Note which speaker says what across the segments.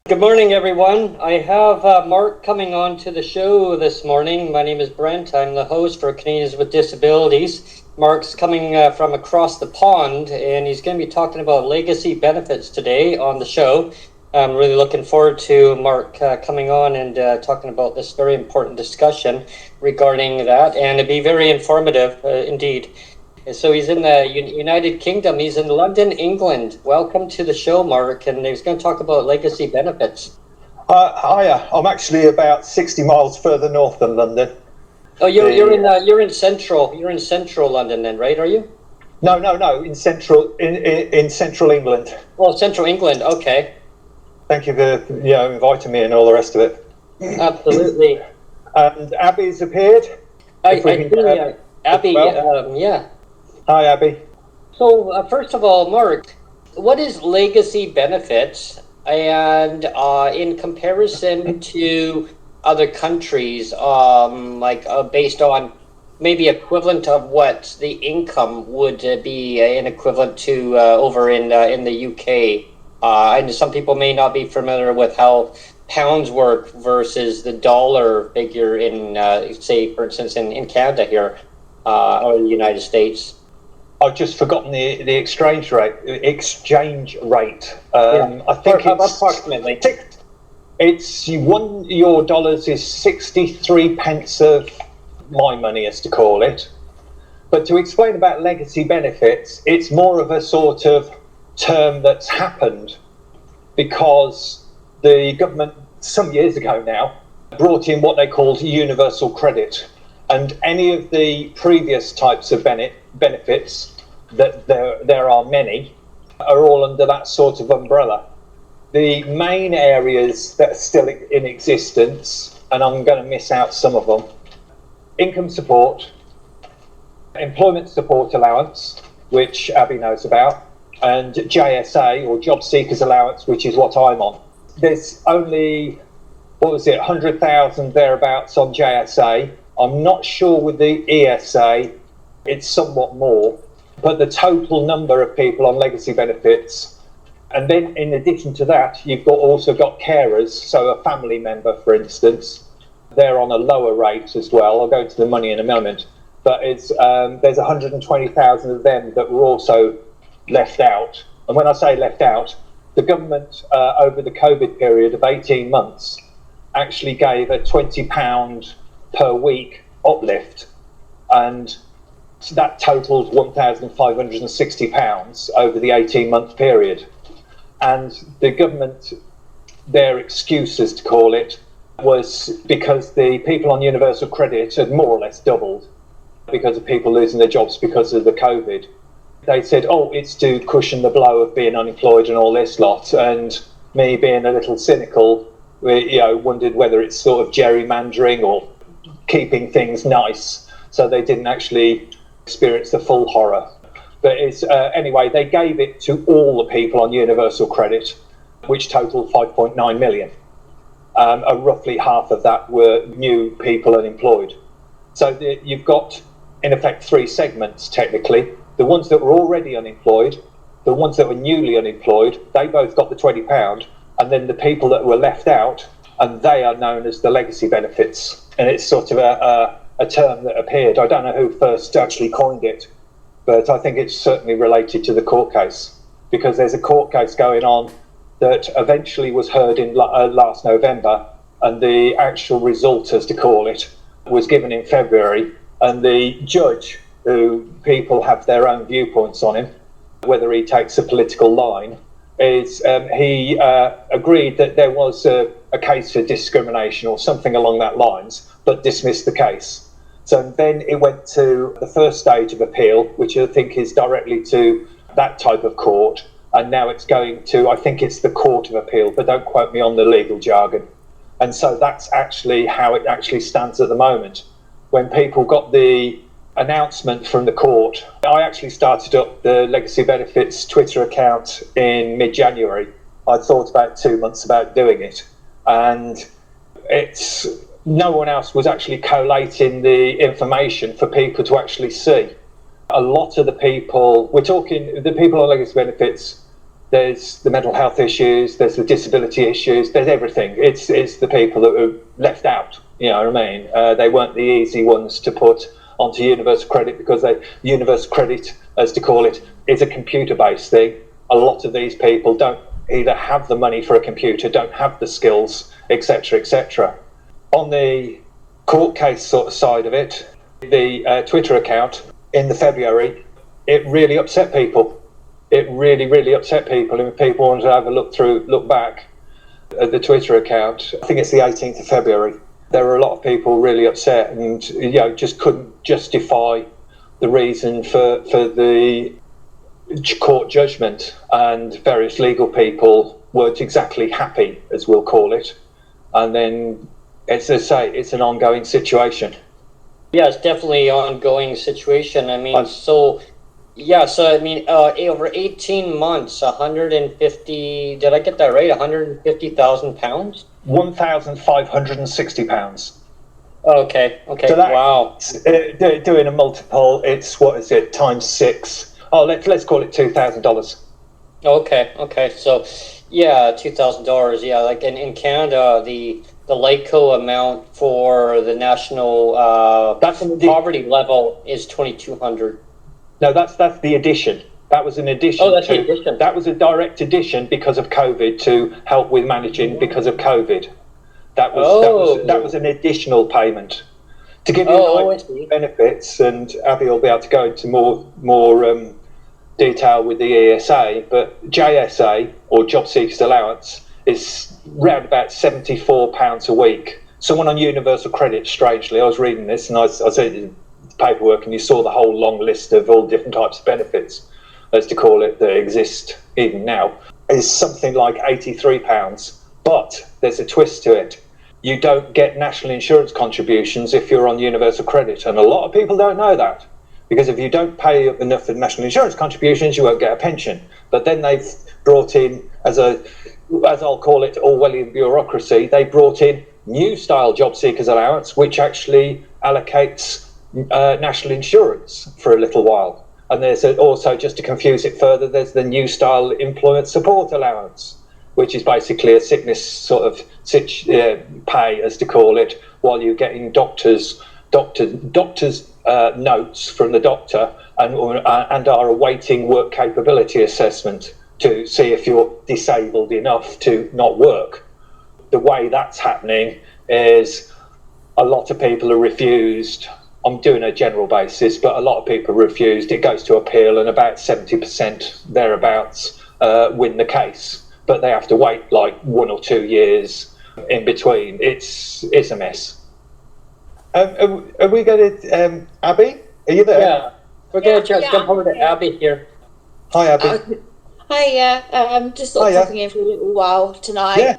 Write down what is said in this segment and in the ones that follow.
Speaker 1: Good morning, everyone. I have Mark coming on to the show this morning. My name is Brent. I'm the host for Canadians with Disabilities. Mark's coming from across the pond, and he's going to be talking about legacy benefits today on the show. I'm really looking forward to Mark coming on and talking about this very important discussion regarding that, and it'd be very informative indeed. So he's in the United Kingdom. He's in London, England. Welcome to the show, Mark. And he's going to talk about legacy benefits.
Speaker 2: Hiya. I'm actually about 60 miles further north than London.
Speaker 1: Oh, you're in central London, then, right? Are you?
Speaker 2: No. In central England.
Speaker 1: Oh, central England. Okay.
Speaker 2: Thank you for inviting me and all the rest of it.
Speaker 1: Absolutely.
Speaker 2: And Abby's appeared.
Speaker 1: Abby. Yeah.
Speaker 2: Hi, Abby.
Speaker 1: So, first of all, Mark, what is legacy benefits, and in comparison to other countries, based on maybe equivalent of what the income would be in equivalent to over in the UK? And some people may not be familiar with how pounds work versus the dollar figure in, say, for instance, in Canada here, or the United States.
Speaker 2: I've just forgotten the exchange rate. I think it's
Speaker 1: approximately.
Speaker 2: It's your dollars is 63 pence of my money, as to call it. But to explain about legacy benefits, it's more of a sort of term that's happened because the government some years ago now brought in what they called universal credit. And any of the previous types of benefits, that there are many, are all under that sort of umbrella. The main areas that are still in existence, and I'm going to miss out some of them: income support, employment support allowance, which Abby knows about, and JSA, or job seekers allowance, which is what I'm on. There's only, 100,000 thereabouts on JSA. I'm not sure with the ESA, it's somewhat more, but the total number of people on legacy benefits. And then in addition to that, you've also got carers, so a family member, for instance, they're on a lower rate as well. I'll go into the money in a moment, but there's 120,000 of them that were also left out. And when I say left out, the government over the COVID period of 18 months actually gave a £20 per week uplift, and that totaled £1,560 over the 18-month period. And the government, their excuses to call it, was because the people on universal credit had more or less doubled because of people losing their jobs because of the COVID. They said, it's to cushion the blow of being unemployed and all this lot. And me being a little cynical, wondered whether it's sort of gerrymandering or keeping things nice, so they didn't actually experience the full horror. But anyway, they gave it to all the people on universal credit, which totaled 5.9 million. Roughly half of that were new people unemployed. So you've got, in effect, three segments technically. The ones that were already unemployed, the ones that were newly unemployed, they both got the £20, and then the people that were left out, and they are known as the legacy benefits. And it's sort of a term that appeared. I don't know who first actually coined it, but I think it's certainly related to the court case, because there's a court case going on that eventually was heard in last November, and the actual result, as to call it, was given in February. And the judge, who people have their own viewpoints on him, whether he takes a political line, he agreed that there was a case for discrimination or something along that lines, but dismissed the case. So then it went to the first stage of appeal, which I think is directly to that type of court, and now it's going to, I think it's the Court of Appeal, but don't quote me on the legal jargon. And so that's actually how it actually stands at the moment. When people got the announcement from the court, I actually started up the Legacy Benefits Twitter account in mid-January. I thought about 2 months about doing it, and no one else was actually collating the information for people to actually see. A lot of the people, we're talking the people on legacy benefits, there's the mental health issues, there's the disability issues, there's everything. It's the people that were left out, you know what I mean? They weren't the easy ones to put onto universal credit, because universal credit, as to call it, is a computer-based thing. A lot of these people don't either have the money for a computer, don't have the skills, etc., etc. On the court case sort of side of it, the Twitter account in the February, it really upset people. It really, really upset people. And if people wanted to have a look back at the Twitter account, I think it's the 18th of February, there were a lot of people really upset and, you know, just couldn't justify the reason for the court judgment, and various legal people weren't exactly happy, as we'll call it. And then, as I say, it's an ongoing situation.
Speaker 1: Yeah, it's definitely an ongoing situation. I mean, over 18 months, 150, did I get that right? 150,000 pounds?
Speaker 2: £1,560.
Speaker 1: Okay,
Speaker 2: So
Speaker 1: wow.
Speaker 2: Doing a multiple, it's, what is it, times 6. Oh, let's call it $2,000.
Speaker 1: Okay. So, yeah, $2,000. Yeah, like in Canada, the LICO amount for the national poverty level is $2,200.
Speaker 2: No, that's the addition. That was an addition.
Speaker 1: Oh, that's the addition.
Speaker 2: That was a direct addition because of COVID, to help with managing because of COVID. That was an additional payment. To give you an idea of benefits, and Abby will be able to go into more detail with the ESA, but JSA, or Job Seekers Allowance, is round about £74 a week. Someone on universal credit, strangely, I was reading this and I said paperwork, and you saw the whole long list of all different types of benefits, as to call it, that exist even now, is something like £83. But there's a twist to it. You don't get national insurance contributions if you're on universal credit, and a lot of people don't know that, because if you don't pay enough for national insurance contributions, you won't get a pension. But then they've brought in, as I'll call it, Orwellian bureaucracy, they brought in new style Job Seekers Allowance, which actually allocates national insurance for a little while. And there's also, just to confuse it further, there's the new style Employment Support Allowance, which is basically a sickness sort of pay, as to call it, while you're getting doctors' notes from the doctor, and are awaiting work capability assessment to see if you're disabled enough to not work. The way that's happening is a lot of people are refused. I'm doing a general basis, but a lot of people are refused. It goes to appeal, and about 70% thereabouts win the case, but they have to wait like 1 or 2 years in between. It's a mess. Are we going to Abby? Are you there?
Speaker 1: Yeah, we're going to jump over to Abby here.
Speaker 2: Hi, Abby.
Speaker 3: Hi, I'm just sort of popping in for a little while tonight.
Speaker 2: Yeah.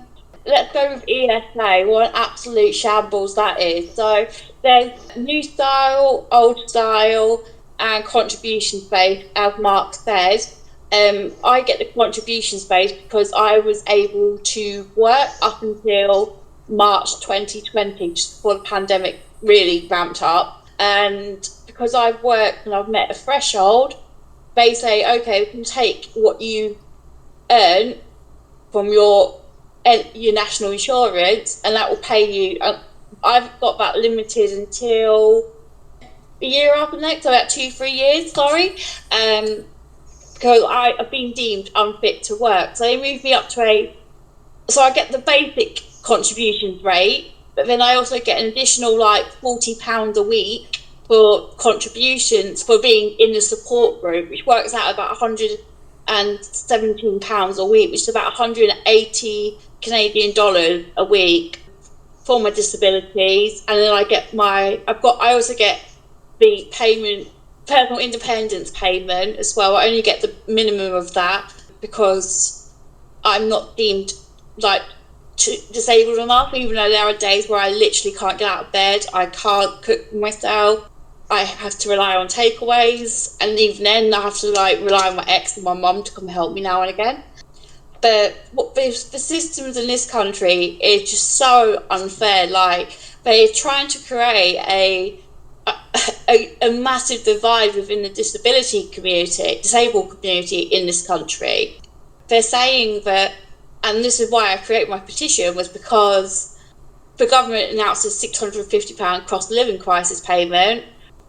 Speaker 3: Let's go with ESA. What an absolute shambles that is. So there's new style, old style, and contribution space, as Mark says. I get the contribution space because I was able to work up until March 2020, just before the pandemic really ramped up. And because I've worked and I've met a threshold, they say, okay, we can take what you earn from your national insurance, and that will pay you. I've got that limited until a year after next, so about 2-3 years, sorry. Because I've been deemed unfit to work. So they moved me up to so I get the basic contributions rate, but then I also get an additional like £40 a week for contributions for being in the support group, which works out about £117 a week, which is about 180 Canadian dollars a week for my disabilities. And then I also get the payment, personal independence payment as well. I only get the minimum of that because I'm not deemed like disabled enough, even though there are days where I literally can't get out of bed, I can't cook myself, I have to rely on takeaways, and even then I have to rely on my ex and my mum to come help me now and again. But the systems in this country is just so unfair. Like, they're trying to create a massive divide within the disabled community in this country. they're saying that, and this is why I created my petition, was because the government announced a £650 cost of living crisis payment,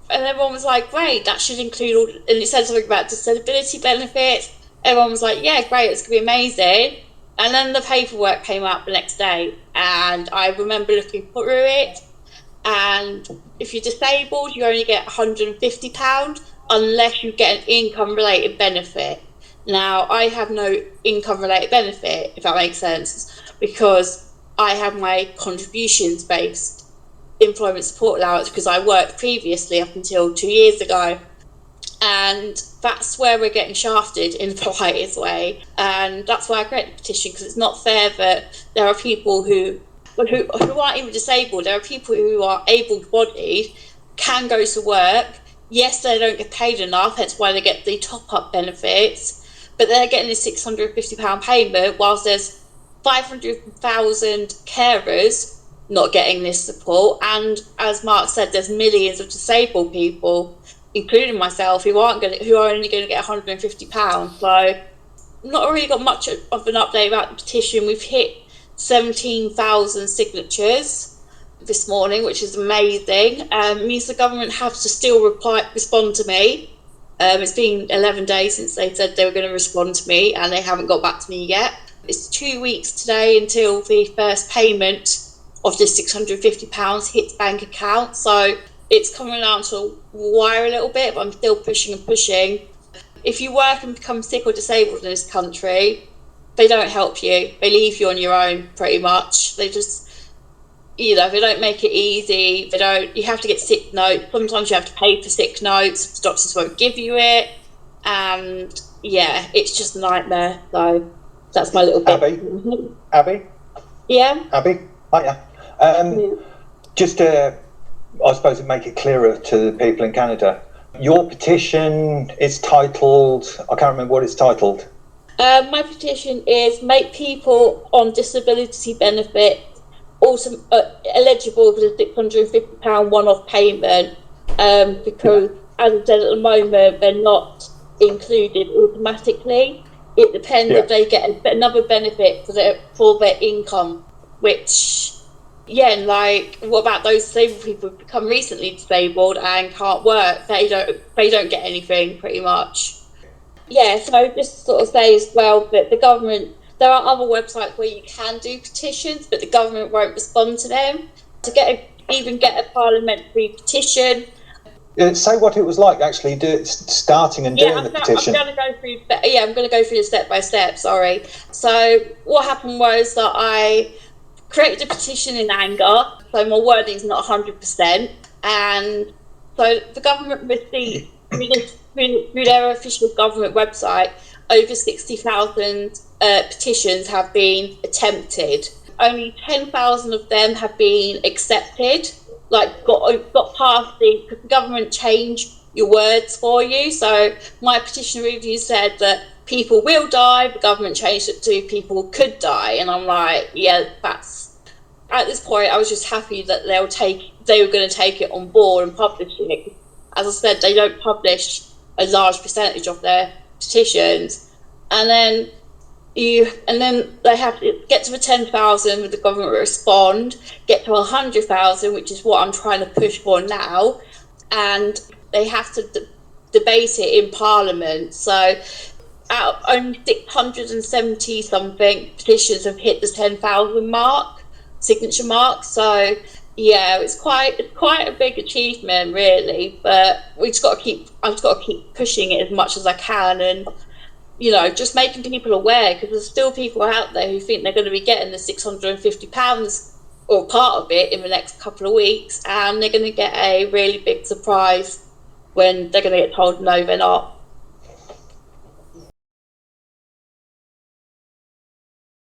Speaker 3: and everyone was like, great, that should include all, and it said something about disability benefits. Everyone was like, yeah, great, it's going to be amazing. And then the paperwork came out the next day, and I remember looking through it, and if you're disabled, you only get £150 unless you get an income-related benefit. Now, I have no income-related benefit, if that makes sense, because I have my contributions-based employment support allowance because I worked previously up until 2 years ago. And that's where we're getting shafted in the politest way. And that's why I created the petition, because it's not fair that there are people who aren't even disabled. There are people who are able-bodied, can go to work. Yes, they don't get paid enough, hence why they get the top-up benefits. But they're getting this £650 payment, whilst there's 500,000 carers not getting this support. And as Mark said, there's millions of disabled people, including myself, who are only going to get £150. So I've not really got much of an update about the petition. We've hit 17,000 signatures this morning, which is amazing. It means the government have to still respond to me. It's been 11 days since they said they were going to respond to me, and they haven't got back to me yet. It's 2 weeks today until the first payment of the £650 hits bank account. So it's coming down to a wire a little bit, but I'm still pushing and pushing. If you work and become sick or disabled in this country, they don't help you. They leave you on your own, pretty much. They just, they don't make it easy. You have to get sick notes. Sometimes you have to pay for sick notes. The doctors won't give you it. And yeah, it's just a nightmare. So that's my little bit.
Speaker 2: Abby?
Speaker 3: Yeah?
Speaker 2: Abby? Hiya. Just to, I suppose, to make it clearer to the people in Canada, your petition is titled, I can't remember what it's titled.
Speaker 3: My petition is make people on disability benefit also eligible for the £650 one-off payment, because, as I said, at the moment, they're not included automatically. It depends if they get another benefit for their income, which, what about those disabled people who become recently disabled and can't work? They don't get anything, pretty much. Yeah, so just to sort of say as well that the government, there are other websites where you can do petitions, but the government won't respond to them. To even get a parliamentary petition.
Speaker 2: Say what it was like actually starting and doing the petition.
Speaker 3: I'm going to go through the step by step. Sorry. So what happened was that I created a petition in anger, so my wording is not 100%, and so the government received through their official government website, over 60,000 petitions have been attempted. Only 10,000 of them have been accepted, got past because the government changed your words for you. So my petition review said that people will die, the government changed it to people could die, and I'm like, at this point I was just happy that they were going to take it on board and publish it. As I said, they don't publish a large percentage of their petitions, and then they have to get to the 10,000 with the government respond, get to 100,000, which is what I'm trying to push for now, and they have to debate it in Parliament. So out of only 670 something petitions have hit the 10,000 signature mark. So yeah, it's quite a big achievement, really. But I've just got to keep pushing it as much as I can, and just making people aware, because there's still people out there who think they're going to be getting the £650 or part of it in the next couple of weeks, and they're going to get a really big surprise when they're going to get told no, they're not.